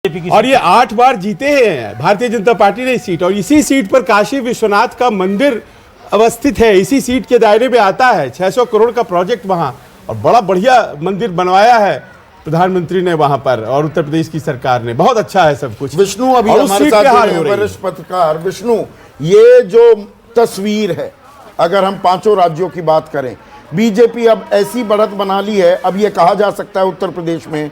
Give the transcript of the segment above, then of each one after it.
और ये 8 बार जीते हैं भारतीय जनता पार्टी ने इस सीट, और इसी सीट पर काशी विश्वनाथ का मंदिर अवस्थित है, इसी सीट के दायरे में आता है। 600 करोड़ का प्रोजेक्ट वहां, और बड़ा बढ़िया मंदिर बनवाया है प्रधानमंत्री ने वहां पर, और उत्तर प्रदेश की सरकार ने। बहुत अच्छा है सब कुछ। विष्णु अभी हमारे साथ वरिष्ठ पत्रकार विष्णु, ये जो तस्वीर है, अगर हम 5 राज्यों की बात करें, बीजेपी अब ऐसी बढ़त बना ली है, अब ये कहा जा सकता है उत्तर प्रदेश में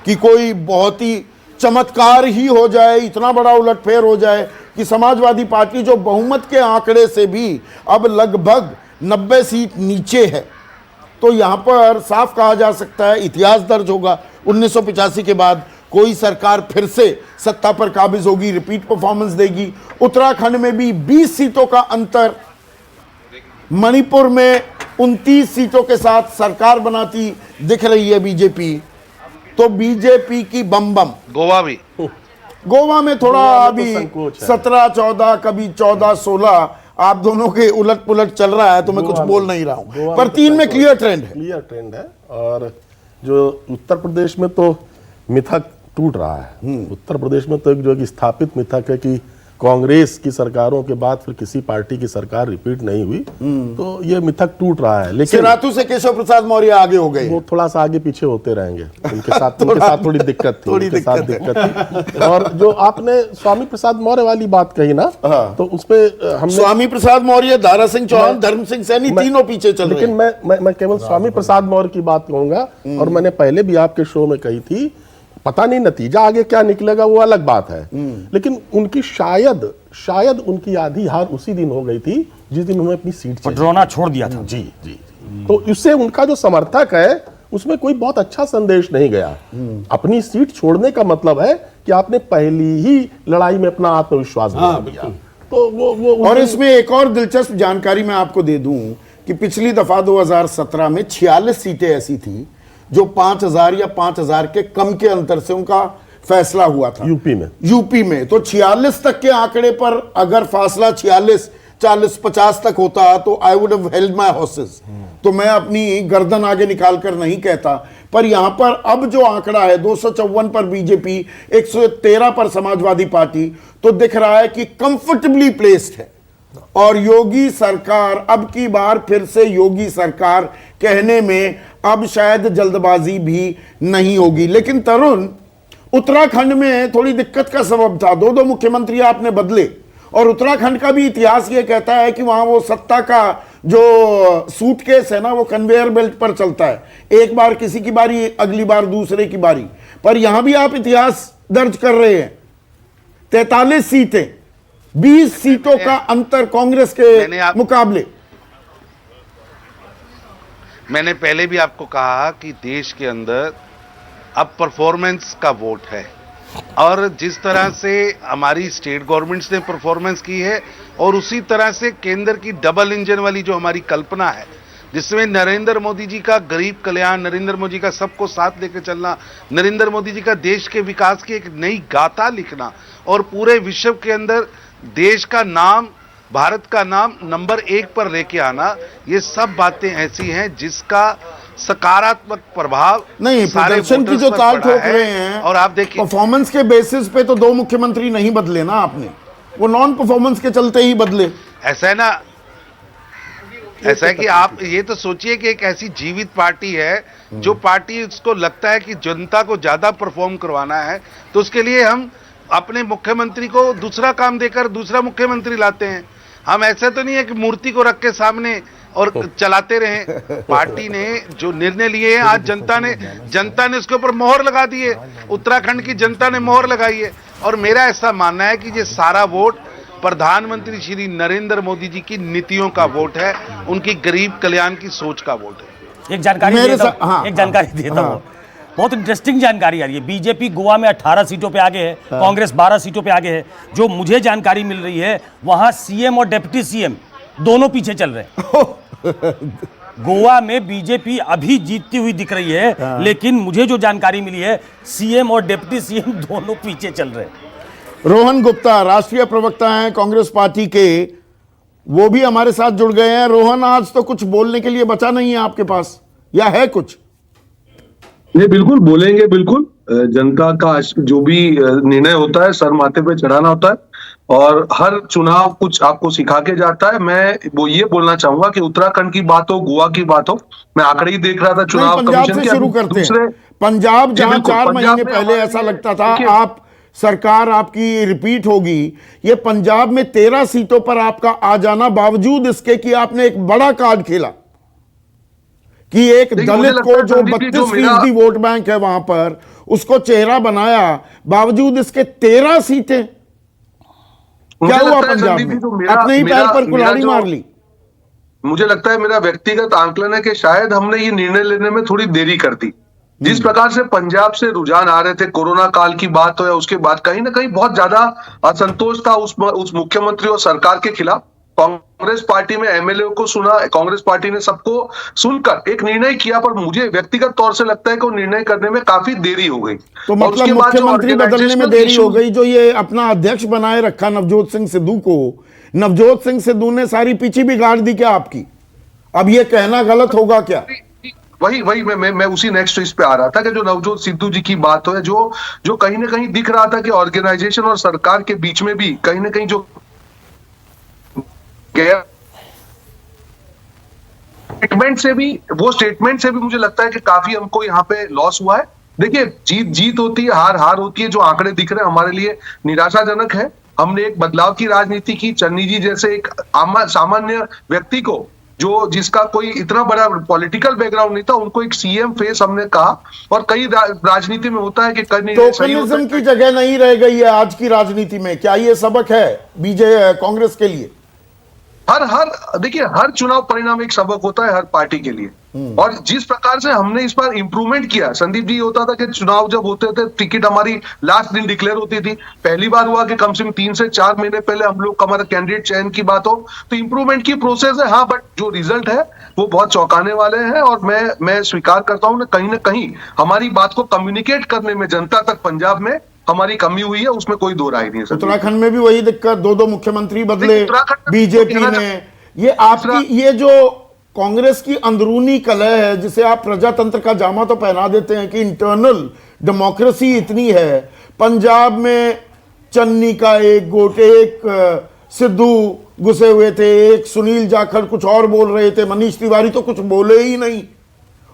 कि कोई बहुत ही चमत्कार ही हो जाए, इतना बड़ा उलटफेर हो जाए कि समाजवादी पार्टी जो बहुमत के आंकड़े से भी अब लगभग 90 सीट नीचे है, तो यहां पर साफ कहा जा सकता है इतिहास दर्ज होगा। 1985 के बाद कोई सरकार फिर से सत्ता पर काबिज होगी, रिपीट परफॉर्मेंस देगी। उत्तराखंड में भी 20 सीटों का अंतर, मणिपुर में 29 सीटों के साथ सरकार बनाती दिख रही है बीजेपी। तो बीजेपी की बम गोवा में थोड़ा अभी 17-14, कभी 14-16, आप दोनों के उलट पुलट चल रहा है, तो मैं कुछ बोल नहीं रहा हूं, पर 3 में क्लियर ट्रेंड है। और जो उत्तर प्रदेश में तो मिथक टूट रहा है। उत्तर प्रदेश में तो एक स्थापित मिथक है कि कांग्रेस की सरकारों के बाद फिर किसी पार्टी की सरकार रिपीट नहीं हुई, तो ये मिथक टूट रहा है। लेकिन सिराथू से केशव प्रसाद मौर्य आगे हो गए, वो थोड़ा सा आगे पीछे होते रहेंगे। उनके साथ थोड़ी दिक्कत थी। और जो आपने स्वामी प्रसाद मौर्य वाली बात कही ना, तो उसपे हमने स्वामी प्रसाद मौर्य, दारा सिंह चौहान, धर्म सिंह सैनी तीनों पीछे चल रहे हैं। लेकिन मैं केवल स्वामी प्रसाद मौर्य की बात कहूंगा, और मैंने पहले भी आपके शो में कही थी, पता नहीं नतीजा आगे क्या निकलेगा, वो अलग बात है, लेकिन उनकी शायद उनकी आधी हार उसी दिन हो गई थी जिस दिन उन्होंने अपनी सीट ड्रोना छोड़ दिया था। जी। तो इससे उनका जो समर्थक है उसमें कोई बहुत अच्छा संदेश नहीं गया। अपनी सीट छोड़ने का मतलब है कि आपने पहली ही लड़ाई में अपना आत्मविश्वास बढ़ा दिया। तो वो और इसमें एक और दिलचस्प जानकारी मैं आपको दे दूं कि पिछली दफा 2017 में 46 सीटें ऐसी थी जो 5000 या 5000 के कम के अंतर से उनका फैसला हुआ था यूपी में। तो 46 तक के आंकड़े पर अगर फासला 40-50 तक होता तो I would have held my horses, तो मैं अपनी गर्दन आगे निकाल कर नहीं कहता। पर यहां पर अब जो आंकड़ा है 254 पर बीजेपी, 113 पर समाजवादी पार्टी, तो दिख रहा है कि कंफर्टेबली प्लेस्ड है। और योगी सरकार, अब की बार फिर से योगी सरकार कहने में अब शायद जल्दबाजी भी नहीं होगी। लेकिन तरुण, उत्तराखंड में थोड़ी दिक्कत का सबब था, 2 मुख्यमंत्री आपने बदले, और उत्तराखंड का भी इतिहास ये कहता है कि वहां वो सत्ता का जो सूटकेस है ना, वो कन्वेयर बेल्ट पर चलता है। एक बार किसी की बारी, अगली बार दूसरे की बारी। पर यहां भी आप इतिहास दर्ज कर रहे हैं, 43 सीटें, 20 सीटों का अंतर कांग्रेस के मुकाबले। मैंने पहले भी आपको कहा कि देश के अंदर अब परफॉर्मेंस का वोट है, और जिस तरह से हमारी स्टेट गवर्नमेंट्स ने परफॉर्मेंस की है, और उसी तरह से केंद्र की डबल इंजन वाली जो हमारी कल्पना है, जिसमें नरेंद्र मोदी जी का गरीब कल्याण, नरेंद्र मोदी का सबको साथ लेकर चलना, नरेंद्र मोदी जी का देश के विकास की एक नई गाथा लिखना, और पूरे विश्व के अंदर देश का नाम, भारत का नाम नंबर 1 पर लेके आना, ये सब बातें ऐसी हैं जिसका सकारात्मक प्रभाव नहीं, प्रदर्शन की जो ताल ठोक रहे हैं। और आप देखिए, परफॉर्मेंस के बेसिस पे तो 2 मुख्यमंत्री नहीं बदले ना आपने, वो नॉन परफॉर्मेंस के चलते ही बदले। ऐसा है ना, ऐसा है कि आप ये तो सोचिए कि एक ऐसी जीवित पार्टी है जो पार्टी उसको लगता है कि जनता को ज्यादा परफॉर्म करवाना है, तो उसके लिए हम अपने मुख्यमंत्री को दूसरा काम देकर दूसरा मुख्यमंत्री लाते हैं। हम ऐसा तो नहीं है कि मूर्ति को रख के सामने और चलाते रहे। पार्टी ने जो निर्णय लिए हैं, आज जनता ने उसके ऊपर मोहर लगा दी है। उत्तराखंड की जनता ने मोहर लगाई है, और मेरा ऐसा मानना है कि ये सारा वोट प्रधानमंत्री श्री नरेंद्र मोदी जी की नीतियों का वोट है, उनकी गरीब कल्याण की सोच का वोट है। एक जानकारी देता हूं, बहुत इंटरेस्टिंग जानकारी आ रही है। बीजेपी गोवा में 18 सीटों पे आगे है, कांग्रेस 12 सीटों पे आगे है। जो मुझे जानकारी मिल रही है, वहां सीएम और डिप्टी सीएम दोनों पीछे चल रहे हैं। गोवा में बीजेपी अभी जीतती हुई दिख रही है, लेकिन मुझे जो जानकारी मिली है, सीएम और डिप्टी सीएम दोनों पीछे चल रहे हैं। रोहन गुप्ता राष्ट्रीय प्रवक्ता हैं कांग्रेस पार्टी के, वो भी हमारे साथ जुड़ गए हैं। रोहन, आज तो कुछ बोलने के लिए बचा नहीं है आपके पास, या है कुछ? नहीं, बिल्कुल बोलेंगे, बिल्कुल। जनता का जो भी निर्णय होता है सर माथे पे चढ़ाना होता है, और हर चुनाव कुछ आपको सिखा के जाता है। मैं वो ये बोलना चाहूंगा कि उत्तराखंड की बात हो, गोवा की बात हो, मैं आंकड़े ही देख रहा था चुनाव पंजाब कमीशन से के। शुरू करते हैं। दूसरे पंजाब जहां बिल्कुल, 4 पंजाब महीने में पहले हमारे ऐसा लिए- लगता था देखिए, आप सरकार आपकी रिपीट होगी, ये पंजाब में 13 सीटों पर आपका आ जाना, बावजूद इसके कि आपने एक बड़ा कार्ड खेला कि एक देखिए, मुझे दलित लगता को है जो संदीप जी, जो 32% वोट बैंक है वहां पर, उसको चेहरा बनाया, बावजूद इसके 13 सीटें। क्या मुझे हुआ लगता है पंजाब संदीप जी, में? जो मेरा- अपने ही पैर मेरा- पर मेरा कुल्हाड़ी जो- मार ली। मुझे लगता है मेरा व्यक्तिगत आंकलन है कि शायद हमने ये निर्णय लेने में थोड़ी देरी कर दी। जिस प्रकार से पंजाब से रुझान आ रहे थे, कोरोना काल की बात हो या उसके बाद, कहीं ना कहीं बहुत ज्यादा असंतोष था उस मुख्यमंत्री और सरकार के खिलाफ। कांग्रेस पार्टी में एमएलए को सुना, कांग्रेस पार्टी ने सबको सुनकर एक निर्णय किया, पर मुझे व्यक्तिगत तौर से लगता है कि वो निर्णय करने में काफी देरी हो गई। तो और मतलब उसके बाद जो मुख्यमंत्री बदलने में organizational देरी हो issues- गई, जो ये अपना अध्यक्ष बनाए रखा नवजोत सिंह सिद्धू को, नवजोत सिंह सिद्धू ने सारी पीछी बिगाड़ दी क्या आपकी? अब ये कहना गलत होगा क्या? वही मैं उसी नेक्स्ट इस पे आ रहा था कि जो नवजोत सिद्धू जी की बात हो, जो कहीं ना कहीं दिख रहा था कि ऑर्गेनाइजेशन और सरकार के बीच में भी कहीं ना कहीं जो स्टेटमेंट से भी मुझे लगता है कि काफी हमको यहाँ पे लॉस हुआ है। देखिए, जीत होती है, हार होती है। जो आंकड़े दिख रहे हैं हमारे लिए निराशाजनक है। हमने एक बदलाव की राजनीति की। चन्नी जी जैसे एक सामान्य व्यक्ति को, जिसका कोई इतना बड़ा पॉलिटिकल बैकग्राउंड नहीं था, उनको एक सीएम फेस हमने कहा। और कई राजनीति में होता है कि टोकनिज्म की जगह नहीं रह गई है आज की राजनीति में। क्या ये सबक है कांग्रेस के लिए? देखिए, हर चुनाव परिणाम एक सबक होता है हर पार्टी के लिए। और जिस प्रकार से हमने इस बार इंप्रूवमेंट किया, संदीप जी, होता था कि चुनाव जब होते थे टिकट हमारी लास्ट दिन डिक्लेयर होती थी। पहली बार हुआ कि कम से कम 3 से 4 महीने पहले हम लोग हमारा कैंडिडेट चयन की बात हो, तो इंप्रूवमेंट की प्रोसेस है। हाँ, बट जो रिजल्ट है वो बहुत चौंकाने वाले हैं। और मैं स्वीकार करता हूं ना कहीं हमारी बात को कम्युनिकेट करने में जनता तक पंजाब में हमारी कमी हुई है, उसमें कोई दो राय नहीं है। उत्तराखंड में भी वही दिक्कत, 2 मुख्यमंत्री बदले उत्तराखंड में बीजेपी ने। ये आपकी ये जो कांग्रेस की अंदरूनी कलह है, जिसे आप प्रजातंत्र का जामा तो पहना देते हैं कि इंटरनल डेमोक्रेसी इतनी है। पंजाब में चन्नी का एक गुट, एक सिद्धू घुसे हुए थे, एक सुनील जाखड़ कुछ और बोल रहे थे, मनीष तिवारी तो कुछ बोले ही नहीं।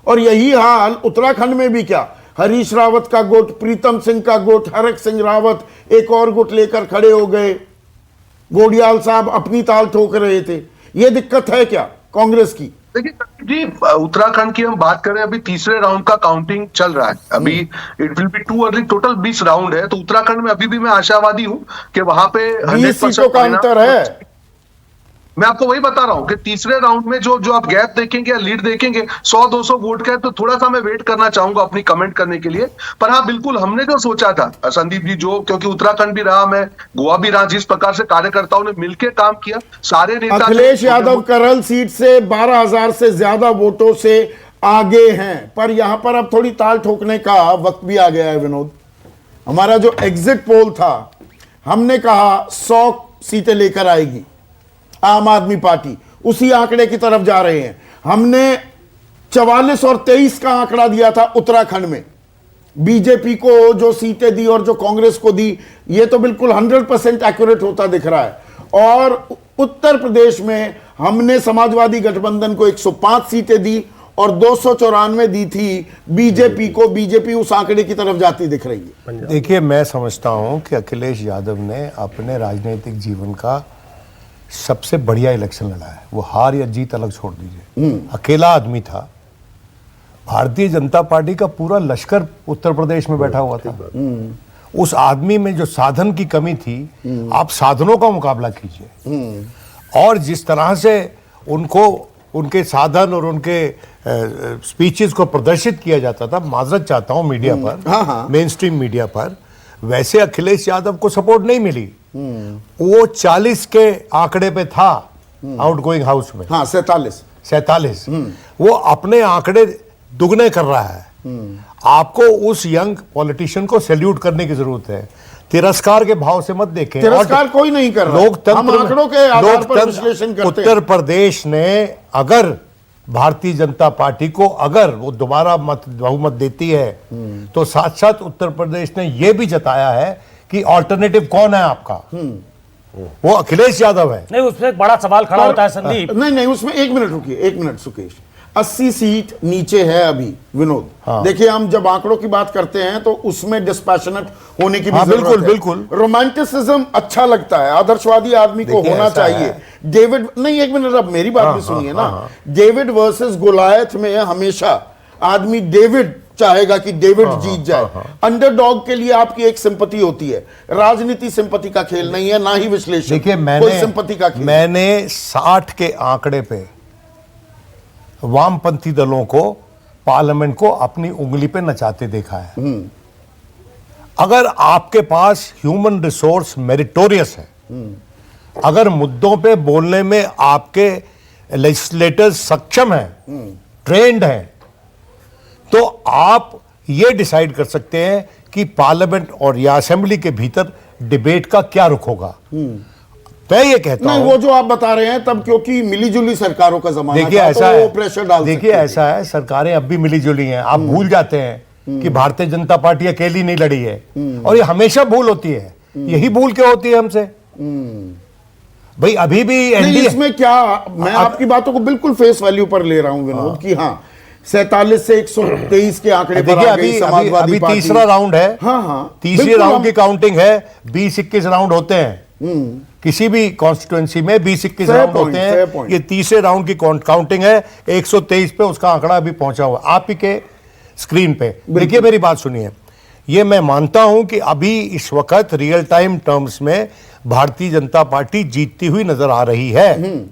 और यही हाल उत्तराखंड में भी। क्या हरीश रावत का गुट, प्रीतम सिंह का गुट, हरक सिंह रावत एक और गुट लेकर खड़े हो गए। गोडियाल साहब अपनी ताल ठोक रहे थे। ये दिक्कत है क्या कांग्रेस की? देखिए जी, उत्तराखंड की हम बात करें, अभी तीसरे राउंड का काउंटिंग चल रहा है। अभी it will be too early. Total 20 round है, तो उत्तराखंड में अभी भी मैं आशावादी हूं कि वहां पे 20 सीटों का अंतर है। मैं आपको वही बता रहा हूं कि तीसरे राउंड में जो आप गैप देखेंगे या लीड देखेंगे 100-200 वोट का है, तो थोड़ा सा मैं वेट करना चाहूंगा अपनी कमेंट करने के लिए। पर हाँ, बिल्कुल हमने जो सोचा था संदीप जी, क्योंकि उत्तराखंड भी रहा, मैं गोवा भी रहा, जिस प्रकार से कार्यकर्ताओं ने मिलकर काम किया, सारे नेता अखिलेश यादव करल सीट से 12,000 से ज्यादा वोटों से आगे हैं। पर यहां पर अब थोड़ी ताल ठोकने का वक्त भी आ गया है विनोद। हमारा जो एग्जिट पोल था, हमने कहा 100 सीटें लेकर आएगी आम आदमी पार्टी, उसी आंकड़े की तरफ जा रहे हैं। हमने 44 और 23 का आंकड़ा दिया था उत्तराखंड में। बीजेपी को जो सीटें दी और जो कांग्रेस को दी, ये तो बिल्कुल 100% एक्यूरेट होता दिख रहा है। और उत्तर प्रदेश में हमने समाजवादी गठबंधन को 105 सीटें दी और 294 दी थी बीजेपी को। बीजेपी उस आंकड़े की तरफ जाती दिख रही है। देखिए, मैं समझता हूं कि अखिलेश यादव ने अपने राजनीतिक जीवन का सबसे बढ़िया इलेक्शन लड़ा है। वो हार या जीत अलग छोड़ दीजिए, अकेला आदमी था। भारतीय जनता पार्टी का पूरा लश्कर उत्तर प्रदेश में बैठा हुआ था। उस आदमी में जो साधन की कमी थी, आप साधनों का मुकाबला कीजिए। और जिस तरह से उनको उनके साधन और उनके स्पीचेस को प्रदर्शित किया जाता था, माजरत चाहता हूं मीडिया पर, मेन स्ट्रीम मीडिया पर, वैसे अखिलेश यादव को सपोर्ट नहीं मिली। वो 40 के आंकड़े पे था आउटगोइंग हाउस में। हाँ, 47। वो अपने आंकड़े दुगने कर रहा है। आपको उस यंग पॉलिटिशियन को सैल्यूट करने की जरूरत है। तिरस्कार के भाव से मत देखें। तिरस्कार कोई नहीं कर रहा। हम आंकड़ों के आधार पर विश्लेषण करते हैं। उत्तर प्रदेश ने अगर भारतीय जनता पार्टी को अगर वो दोबारा बहुमत देती है तो साथ साथ उत्तर प्रदेश ने यह भी जताया है कि ऑल्टरनेटिव कौन है आपका, वो अखिलेश यादव है। नहीं, उसमें एक बड़ा सवाल खड़ा होता है संदीप। नहीं, उसमें 1 मिनट रुकिए, 1 मिनट सुकेश। 80 सीट नीचे है अभी विनोद। देखिए, हम जब आंकड़ों की बात करते हैं तो उसमें डिस्पैशनेट होने की भी जरूरत बिल्कुल है। बिल्कुल। रोमांटिसिज्म अच्छा लगता है, आदर्शवादी आदमी को होना चाहिए। डेविड, नहीं 1 मिनट, अब मेरी बात भी सुनिए ना। डेविड वर्सेस गोलायत में हमेशा आदमी डेविड चाहेगा कि डेविड जीत जाए। अंडरडॉग के लिए आपकी एक सिंपैथी होती है। राजनीति सिंपैथी का खेल नहीं है, ना ही विश्लेषण। देखिए, कोई सिंपैथी का खेल। मैंने 60 के आंकड़े पे वामपंथी दलों को पार्लियामेंट को अपनी उंगली पे नचाते देखा है। अगर आपके पास ह्यूमन रिसोर्स मेरिटोरियस है, अगर मुद्दों पे बोलने में आपके लेजिस्लेटर्स सक्षम हैं, ट्रेंड हैं, तो आप ये डिसाइड कर सकते हैं कि पार्लियामेंट और या असेंबली के भीतर डिबेट का क्या रुख होगा। मैं ये कहता हूं, वो जो आप बता रहे हैं तब क्योंकि मिलीजुली सरकारों का जमाना देखिए था, ऐसा तो वो है, प्रेशर डाल देखिए सकते थे। ऐसा है, सरकारें अब भी मिलीजुली हैं। आप भूल जाते हैं कि भारतीय जनता पार्टी अकेली नहीं लड़ी है, और ये हमेशा भूल होती है। यही भूल क्या होती है हमसे भाई। अभी भी नहीं, एनडीए इसमें क्या, मैं आपकी बातों को बिल्कुल फेस वैल्यू पर ले रहा हूं विनोद कि हाँ 47 से 123 के आंकड़े पर देखिए, आ गई अभी समाजवादी अभी पार्टी। तीसरा राउंड है। हाँ, तीसरे बिल्कुल राउंड की काउंटिंग है। 20-21 राउंड होते हैं किसी भी कॉन्स्टिट्यूएंसी में, 20-21 fair राउंड point, होते fair हैं। point। ये तीसरे राउंड की काउंटिंग है। 123 पे उसका आंकड़ा अभी पहुंचा हुआ आप ही के स्क्रीन पे। देखिए, मेरी बात सुनिए। ये मैं मानता हूं कि अभी इस वक्त रियल टाइम टर्म्स में भारतीय जनता पार्टी जीतती हुई नजर आ रही है।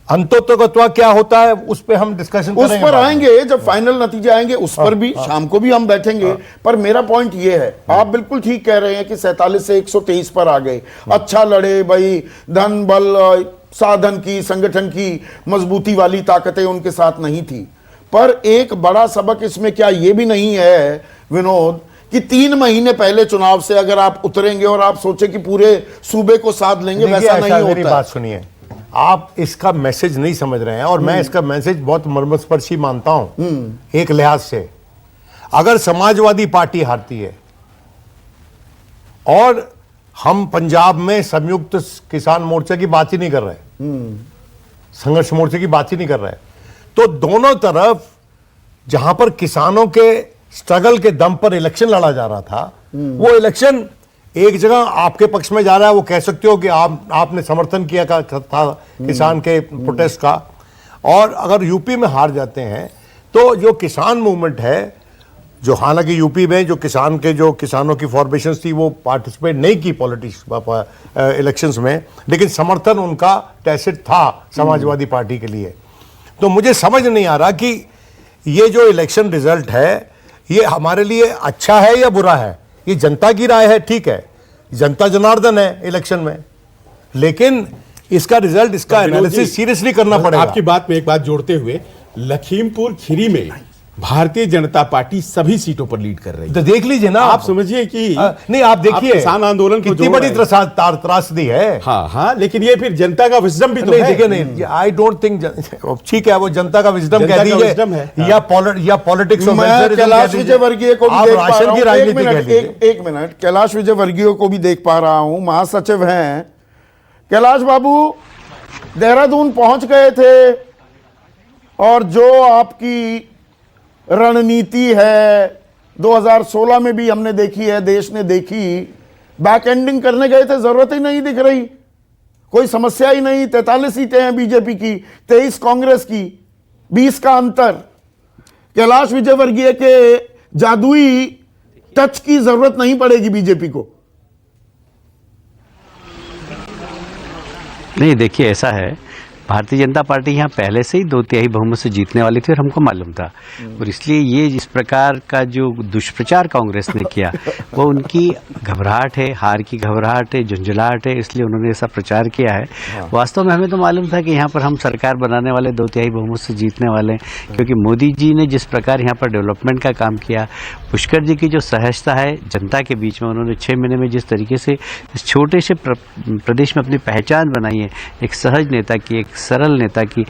अंततोगत्वा क्या होता है उस पर हम डिस्कशन उस पर आएंगे, जब फाइनल नतीजे आएंगे उस पर भी शाम को भी हम बैठेंगे। पर मेरा पॉइंट ये है, आप बिल्कुल ठीक कह रहे हैं कि 47 से 123 पर आ गए। अच्छा लड़े भाई, धन बल साधन की, संगठन की मजबूती वाली ताकतें उनके साथ नहीं थी। पर एक बड़ा सबक इसमें क्या ये भी नहीं है विनोद कि 3 महीने पहले चुनाव से अगर आप उतरेंगे और आप सोचे कि पूरे सूबे को साध लेंगे, वैसा नहीं होता। मेरी बात सुनिए, आप इसका मैसेज नहीं समझ रहे हैं, और मैं इसका मैसेज बहुत मर्मस्पर्शी मानता हूं एक लिहाज से। अगर समाजवादी पार्टी हारती है और हम पंजाब में संयुक्त किसान मोर्चा की बात ही नहीं कर रहे, संघर्ष मोर्चे की बात ही नहीं कर रहे, तो दोनों तरफ जहां पर किसानों के स्ट्रगल के दम पर इलेक्शन लड़ा जा रहा था, वो इलेक्शन एक जगह आपके पक्ष में जा रहा है। वो कह सकते हो कि आपने समर्थन किया था किसान के प्रोटेस्ट का। और अगर यूपी में हार जाते हैं तो जो किसान मूवमेंट है, जो हालांकि यूपी में जो किसानों की फॉर्मेशन थी वो पार्टिसिपेट नहीं की पॉलिटिक्स इलेक्शंस में, लेकिन समर्थन उनका टैसिट था समाजवादी पार्टी के लिए। तो मुझे समझ नहीं आ रहा कि ये जो इलेक्शन रिजल्ट है ये हमारे लिए अच्छा है या बुरा है। ये जनता की राय है, ठीक है, जनता जनार्दन है इलेक्शन में, लेकिन इसका रिजल्ट, इसका एनालिसिस सीरियसली करना पड़ेगा। आपकी बात में एक बात जोड़ते हुए, लखीमपुर खीरी में भारतीय जनता पार्टी सभी सीटों पर लीड कर रही है। तो देख लीजिए ना, आप समझिए कि नहीं, आप देखिए किसान आंदोलन को कितनी बड़ी त्रासदी है। हाँ, लेकिन ये फिर जनता का विजडम भी तो नहीं, है। देखिए, नहीं, आई डोंट थिंक, ठीक है, वो जनता का विजडम कह दीजिए या पॉलिटिक्स ऑफ कैलाश विजयवर्गीय को भी देख पा रहा हूं। की राजनीति कह लीजिए। एक मिनट, कैलाश विजयवर्गीय को भी देख पा रहा हूं, महासचिव हैं। कैलाश बाबू देहरादून पहुंच गए थे, और जो आपकी रणनीति है 2016 में भी हमने देखी है, देश ने देखी, बैक एंडिंग करने गए थे, जरूरत ही नहीं दिख रही, कोई समस्या ही नहीं। 43 सीटें हैं बीजेपी की, 23 कांग्रेस की, 20 का अंतर। कैलाश विजयवर्गीय के जादुई टच की जरूरत नहीं पड़ेगी बीजेपी को। नहीं, देखिए ऐसा है, भारतीय जनता पार्टी यहाँ पहले से ही 2/3 बहुमत से जीतने वाली थी और हमको मालूम था। और इसलिए ये जिस प्रकार का जो दुष्प्रचार कांग्रेस ने किया वो उनकी घबराहट है, हार की घबराहट है, झुंझलाहट है, इसलिए उन्होंने ऐसा प्रचार किया है। वास्तव में हमें तो मालूम था कि यहाँ पर हम सरकार बनाने वाले 2/3 बहुमत से जीतने वाले हैं, क्योंकि मोदी जी ने जिस प्रकार यहाँ पर डेवलपमेंट का काम किया, पुष्कर जी की जो सहजता है जनता के बीच में, उन्होंने 6 महीने में जिस तरीके से इस छोटे से प्रदेश में अपनी पहचान बनाई है, एक सहज नेता की, एक सरल नेता की,